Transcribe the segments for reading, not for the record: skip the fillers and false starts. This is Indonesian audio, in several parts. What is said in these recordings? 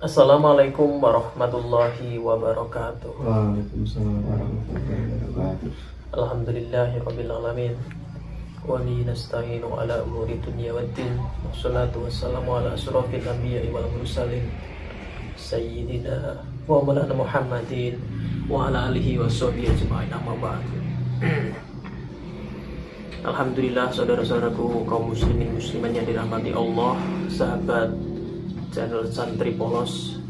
Assalamualaikum warahmatullahi wabarakatuh. Waalaikumsalam warahmatullahi wabarakatuh. Alhamdulillahirabbil alamin. Wa bihi nasta'inu ala umuri dunya waddin. Wassalatu wassalamu ala asyrofil anbiya'i wal mursalin sayyidina wa maulana Muhammadin wa ala alihi washabbihi ajma'in, amma ba'd. Alhamdulillah, saudara-saudaraku kaum muslimin muslimat yang dirahmati Allah, sahabat channel Santri Polos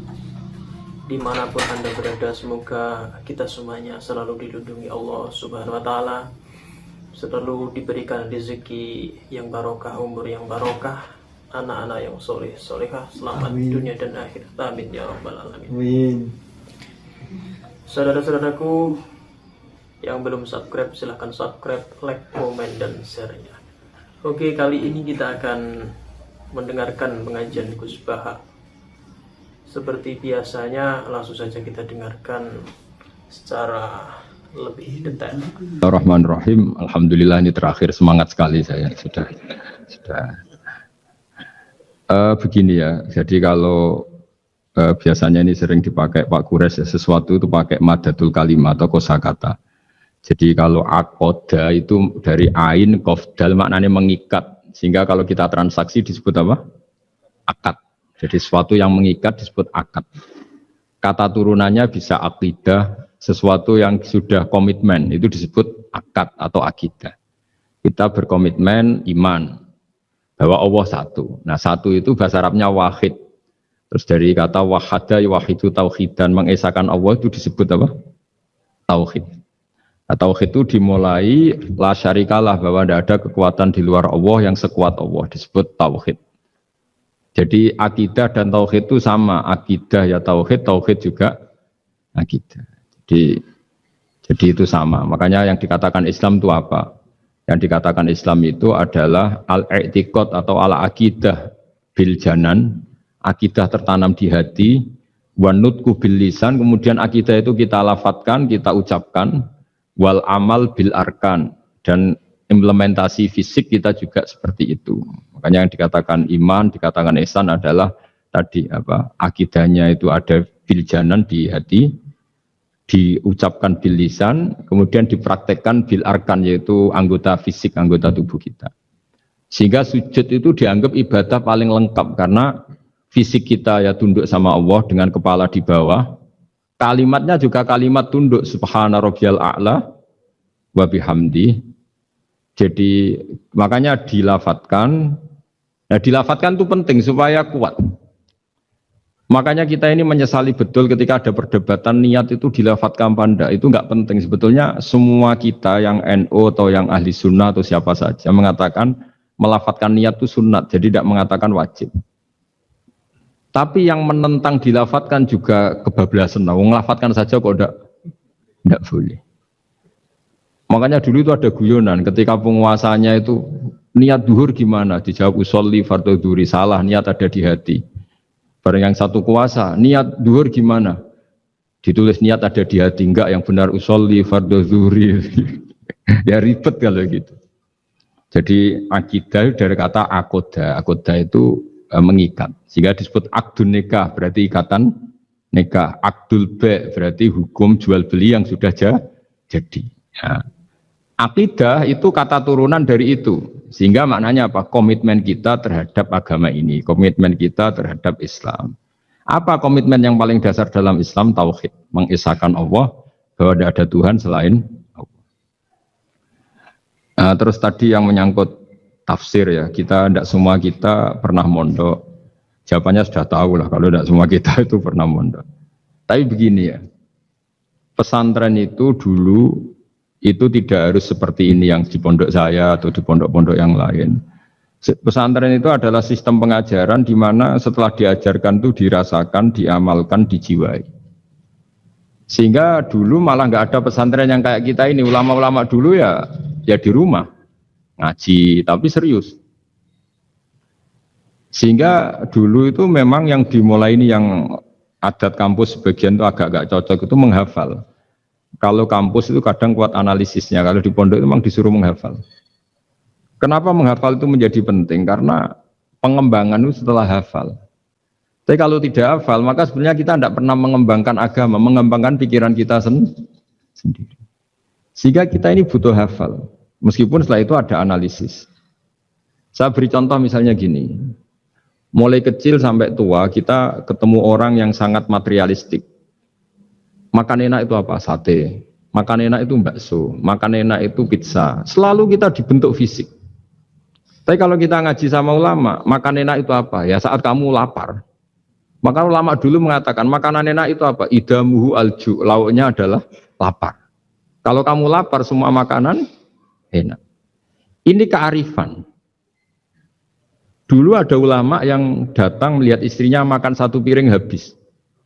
dimanapun Anda berada, semoga kita semuanya selalu dilindungi Allah Subhanahu wa Ta'ala, selalu diberikan rezeki yang barokah, umur yang barokah, anak-anak yang soleh solehah, selamat amin. Dunia dan akhirat, amin ya rabbal alamin. Amin. Saudara-saudaraku yang belum subscribe, silahkan subscribe, like, komen, dan share-nya. Oke, kali ini kita akan mendengarkan pengajian Gus Baha. Seperti biasanya, langsung saja kita dengarkan secara lebih detail. Bismillahirrahmanirrahim. Alhamdulillah, ini terakhir semangat sekali saya sudah. Begini ya. Jadi kalau biasanya ini sering dipakai Pak Kures ya, sesuatu itu pakai madatul kalimah atau kosakata. Jadi kalau akoda itu dari ain qaf dal, maknanya mengikat. Sehingga kalau kita transaksi disebut apa? Akad. Jadi sesuatu yang mengikat disebut akad. Kata turunannya bisa akidah, sesuatu yang sudah komitmen itu disebut akad atau akidah. Kita berkomitmen iman bahwa Allah satu. Nah, satu itu bahasa Arabnya wahid. Terus dari kata wahada wahidu tauhidan, mengesahkan Allah itu disebut apa? Tauhid. Tauhid itu dimulai la syarikalah, bahwa tidak ada kekuatan di luar Allah yang sekuat Allah, disebut tauhid. Jadi akidah dan tauhid itu sama, akidah ya tauhid, tauhid juga akidah. Jadi itu sama. Makanya yang dikatakan Islam itu apa? Yang dikatakan Islam itu adalah al-i'tiqad atau al-aqidah bil janan, akidah tertanam di hati, wa nutqu bil lisan, kemudian akidah itu kita lafadzkan, kita ucapkan, wal amal bil arkan, dan implementasi fisik kita juga seperti itu. Makanya yang dikatakan iman, dikatakan ihsan adalah tadi apa? Akidahnya itu ada bil janan di hati, diucapkan bil lisan, kemudian dipraktekkan bil arkan, yaitu anggota fisik, anggota tubuh kita. Sehingga sujud itu dianggap ibadah paling lengkap karena fisik kita ya tunduk sama Allah dengan kepala di bawah. Kalimatnya juga kalimat tunduk, subhana rabbiyal a'la wa bihamdi. Jadi makanya dilafatkan. Nah, dilafatkan itu penting supaya kuat. Makanya kita ini menyesali betul ketika ada perdebatan niat itu dilafatkan apa enggak. Itu enggak penting. Sebetulnya semua kita yang NU atau yang ahli sunnah atau siapa saja mengatakan melafatkan niat itu sunat, jadi tidak mengatakan wajib. Tapi yang menentang dilafatkan juga kebablasan. Nah, ngelafatkan saja kok enggak boleh. Makanya dulu itu ada guyonan ketika penguasanya itu niat duhur gimana? Dijawab usolli fardhu duhuri, salah, niat ada di hati. Barang yang satu kuasa, niat duhur gimana? Ditulis niat ada di hati, enggak, yang benar usolli fardhu duhuri. Ya ribet kalau gitu. Jadi akidah dari kata akoda. Akoda itu mengikat, sehingga disebut akdun nikah, berarti ikatan nikah. Akdul ba' berarti hukum jual beli yang sudah jadi. Ya. Akidah itu kata turunan dari itu, sehingga maknanya apa? Komitmen kita terhadap agama ini, komitmen kita terhadap Islam. Apa komitmen yang paling dasar dalam Islam? Tauhid, mengesahkan Allah bahwa tidak ada Tuhan selain Allah. Nah, terus tadi yang menyangkut tafsir ya, tidak semua kita pernah mondok. Jawabannya sudah tahu lah, kalau tidak semua kita itu pernah mondok. Tapi begini ya, pesantren itu dulu itu tidak harus seperti ini yang di pondok saya atau di pondok-pondok yang lain. Pesantren itu adalah sistem pengajaran di mana setelah diajarkan itu dirasakan, diamalkan, dijiwai. Sehingga dulu malah nggak ada pesantren yang kayak kita ini. Ulama-ulama dulu ya di rumah ngaji, tapi serius. Sehingga dulu itu memang yang dimulai ini, yang adat kampus sebagian itu agak cocok itu menghafal. Kalau kampus itu kadang kuat analisisnya, kalau di pondok itu memang disuruh menghafal. Kenapa menghafal itu menjadi penting? Karena pengembangan itu setelah hafal. Tapi kalau tidak hafal, maka sebenarnya kita tidak pernah mengembangkan agama, mengembangkan pikiran kita sendiri. Sehingga kita ini butuh hafal. Meskipun setelah itu ada analisis. Saya beri contoh misalnya gini. Mulai kecil sampai tua kita ketemu orang yang sangat materialistik. Makan enak itu apa? Sate. Makan enak itu bakso. Makan enak itu pizza. Selalu kita dibentuk fisik. Tapi kalau kita ngaji sama ulama, makan enak itu apa? Ya saat kamu lapar. Maka ulama dulu mengatakan makanan enak itu apa? Idamuhu alju, lauknya adalah lapar. Kalau kamu lapar semua makanan enak. Ini kearifan. Dulu ada ulama yang datang melihat istrinya makan satu piring habis.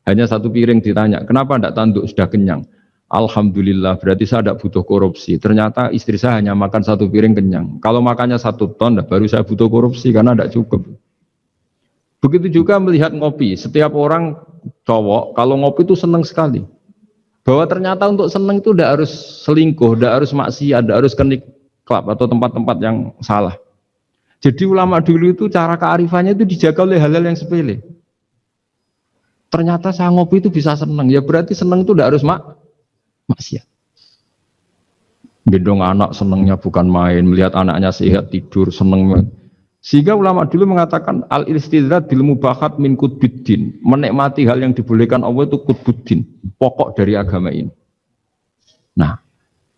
Hanya satu piring ditanya, kenapa tidak tanduk sudah kenyang? Alhamdulillah, berarti saya tidak butuh korupsi. Ternyata istri saya hanya makan satu piring kenyang. Kalau makannya 1 ton, baru saya butuh korupsi karena tidak cukup. Begitu juga melihat ngopi. Setiap orang cowok kalau ngopi itu senang sekali. Bahwa ternyata untuk senang itu tidak harus selingkuh, tidak harus maksiat, tidak harus ke klub atau tempat-tempat yang salah. Jadi ulama dulu itu cara kearifannya itu dijaga oleh hal-hal yang sepele. Ternyata saya ngopi itu bisa senang. Ya berarti senang itu tidak harus maksiat. Gendong anak senangnya bukan main, melihat anaknya sehat tidur senang. Sehingga ulama dulu mengatakan al-istidrad bil mubahat min qutbuddin. Menikmati hal yang dibolehkan Allah itu qutbuddin, pokok dari agama ini. Nah,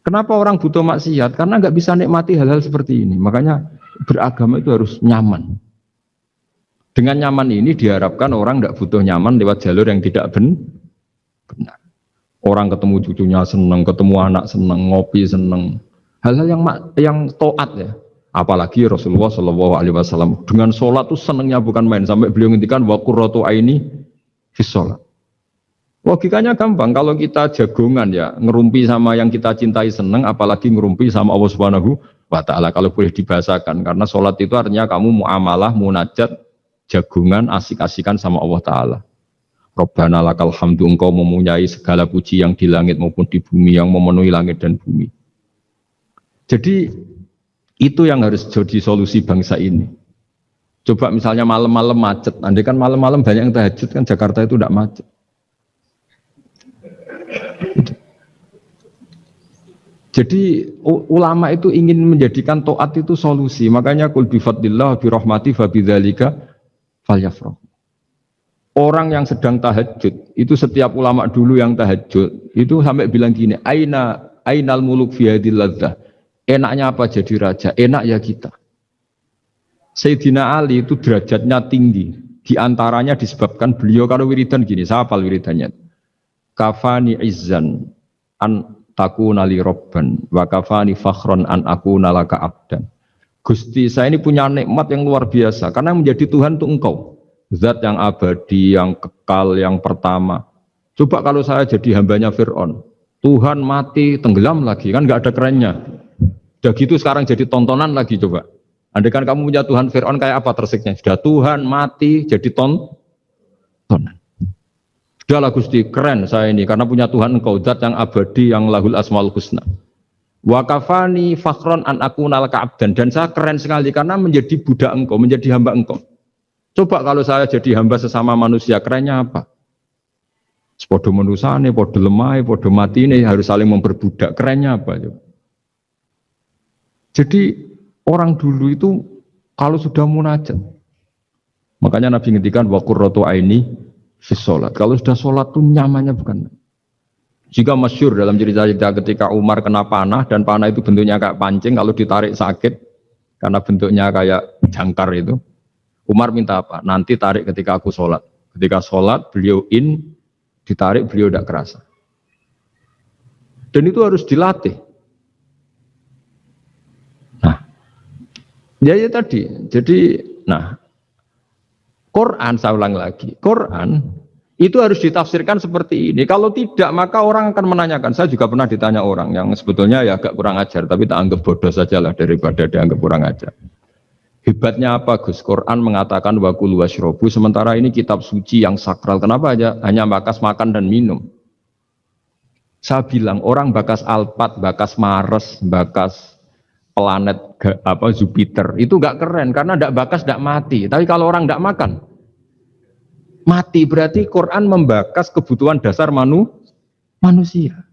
kenapa orang butuh maksiat? Karena nggak bisa nikmati hal-hal seperti ini. Makanya beragama itu harus nyaman. Dengan nyaman ini diharapkan orang nggak butuh nyaman lewat jalur yang tidak benar. Orang ketemu cucunya senang, ketemu anak senang, ngopi senang. Hal-hal yang taat ya. Apalagi Rasulullah SAW dengan sholat itu senangnya bukan main, sampai beliau ngintikan wa qurratu aini fis sholat. Logikanya gampang, kalau kita jagongan ya ngerumpi sama yang kita cintai senang, apalagi ngerumpi sama Allah Subhanahu wa Ta'ala kalau boleh dibahasakan, karena sholat itu artinya kamu muamalah, munajat, jagongan, asik-asikan sama Allah Ta'ala. Rabbana lakal hamdu, engkau mempunyai segala puji yang di langit maupun di bumi, yang memenuhi langit dan bumi. Jadi itu yang harus jadi solusi bangsa ini. Coba misalnya malam-malam macet, andai kan malam-malam banyak yang tahajud kan Jakarta itu tidak macet. Jadi ulama itu ingin menjadikan taat itu solusi. Makanya qul bi fadlillah bi rahmati fa bidzalika falyafrah. Orang yang sedang tahajud itu setiap ulama dulu yang tahajud itu sampai bilang gini, ainal muluk fi hadil ladzah. Enaknya apa jadi raja? Enak ya kita. Sayyidina Ali itu derajatnya tinggi. Di antaranya disebabkan beliau kalau wiridan gini, saya hafal wiridannya. Kafani izzan an takuna li robban wa kafani fakhron an akuna laka abdan. Gusti, saya ini punya nikmat yang luar biasa karena menjadi Tuhan untuk engkau. Zat yang abadi, yang kekal, yang pertama. Coba kalau saya jadi hambanya Fir'aun, Tuhan mati tenggelam lagi, kan nggak ada kerennya. Udah gitu sekarang jadi tontonan lagi coba. Andai kan kamu punya Tuhan Fir'aun kayak apa tersiknya? Sudah Tuhan mati jadi tontonan. Sudahlah Gusti, keren saya ini karena punya Tuhan engkau, zat yang abadi, yang lahul asmaul husna. Wa kafani fakhron an akuna laka abdan, dan saya keren sekali karena menjadi budak engkau, menjadi hamba engkau. Coba kalau saya jadi hamba sesama manusia, kerennya apa? Podo menusane, podo lemah, podo mati ini harus saling memperbudak. Kerennya apa? Coba? Jadi orang dulu itu kalau sudah munajat, makanya Nabi ngintikan wa qurratu aini fis sholat. Kalau sudah sholat tuh nyamannya bukan. Jika masyhur dalam cerita-cerita ketika Umar kena panah dan panah itu bentuknya kayak pancing, kalau ditarik sakit karena bentuknya kayak jangkar itu. Umar minta apa? Nanti tarik ketika aku sholat. Ketika sholat beliau ditarik beliau tidak kerasa. Dan itu harus dilatih. Ya tadi, jadi, Quran, saya ulang lagi, Quran itu harus ditafsirkan seperti ini. Kalau tidak, maka orang akan menanyakan. Saya juga pernah ditanya orang yang sebetulnya ya agak kurang ajar, tapi tak anggap bodoh sajalah daripada dianggap kurang ajar. Hebatnya apa Gus? Quran mengatakan wa kulu washrobu, sementara ini kitab suci yang sakral. Kenapa hanya bakas makan dan minum? Saya bilang orang bakas Alphard, bakas Mars, bakas planet Jupiter itu enggak keren karena enggak bakas enggak mati. Tapi kalau orang enggak makan, mati, berarti Quran membakas kebutuhan dasar manusia.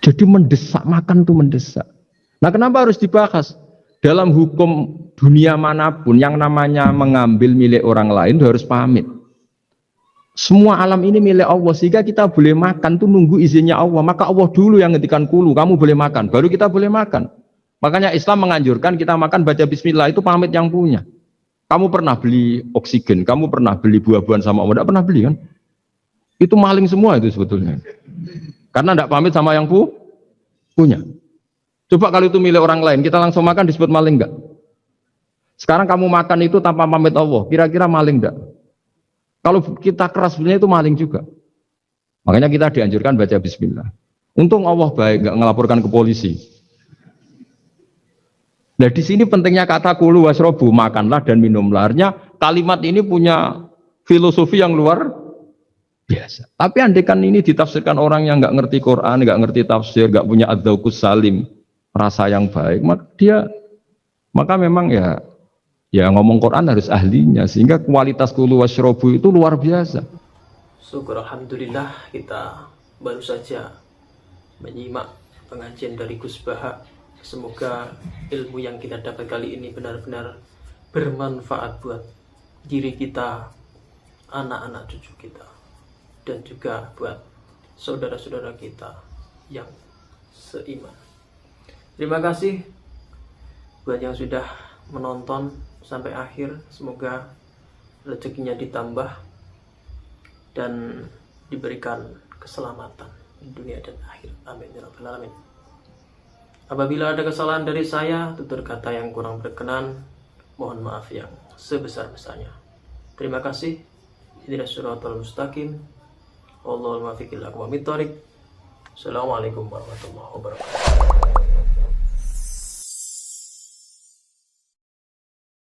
Jadi mendesak, makan tuh mendesak. Nah, kenapa harus dibahas? Dalam hukum dunia manapun yang namanya mengambil milik orang lain itu harus pamit. Semua alam ini milik Allah, sehingga kita boleh makan tuh nunggu izinnya Allah. Maka Allah dulu yang ngendikan kulu, kamu boleh makan, baru kita boleh makan. Makanya Islam menganjurkan kita makan baca bismillah, itu pamit yang punya. Kamu pernah beli oksigen, kamu pernah beli buah-buahan sama Allah, tidak pernah beli kan? Itu maling semua itu sebetulnya. Karena tidak pamit sama yang punya. Coba kalau itu milik orang lain, kita langsung makan disebut maling enggak? Sekarang kamu makan itu tanpa pamit Allah, kira-kira maling enggak? Kalau kita keras sebenarnya itu maling juga. Makanya kita dianjurkan baca bismillah. Untung Allah baik, enggak ngelaporkan ke polisi. Nah di sini pentingnya kata kulu wasrobu, makanlah dan minumlah. Artinya kalimat ini punya filosofi yang luar biasa. Tapi andekan ini ditafsirkan orang yang nggak ngerti Quran, nggak ngerti tafsir, nggak punya adzauqus salim, rasa yang baik, maka memang ya ngomong Quran harus ahlinya, sehingga kualitas kulu wasrobu itu luar biasa. Syukur alhamdulillah kita baru saja menyimak pengajian dari Gus Baha. Semoga ilmu yang kita dapat kali ini benar-benar bermanfaat buat diri kita, anak-anak cucu kita, dan juga buat saudara-saudara kita yang seiman. Terima kasih buat yang sudah menonton sampai akhir. Semoga rezekinya ditambah dan diberikan keselamatan di dunia dan akhir. Amin ya rabbal alamin. Apabila ada kesalahan dari saya, tutur kata yang kurang berkenan, mohon maaf yang sebesar-besarnya. Terima kasih. Ihdinas siratal mustaqim. Wallahul muwaffiq ila aqwamit thoriq. Assalamualaikum warahmatullahi wabarakatuh.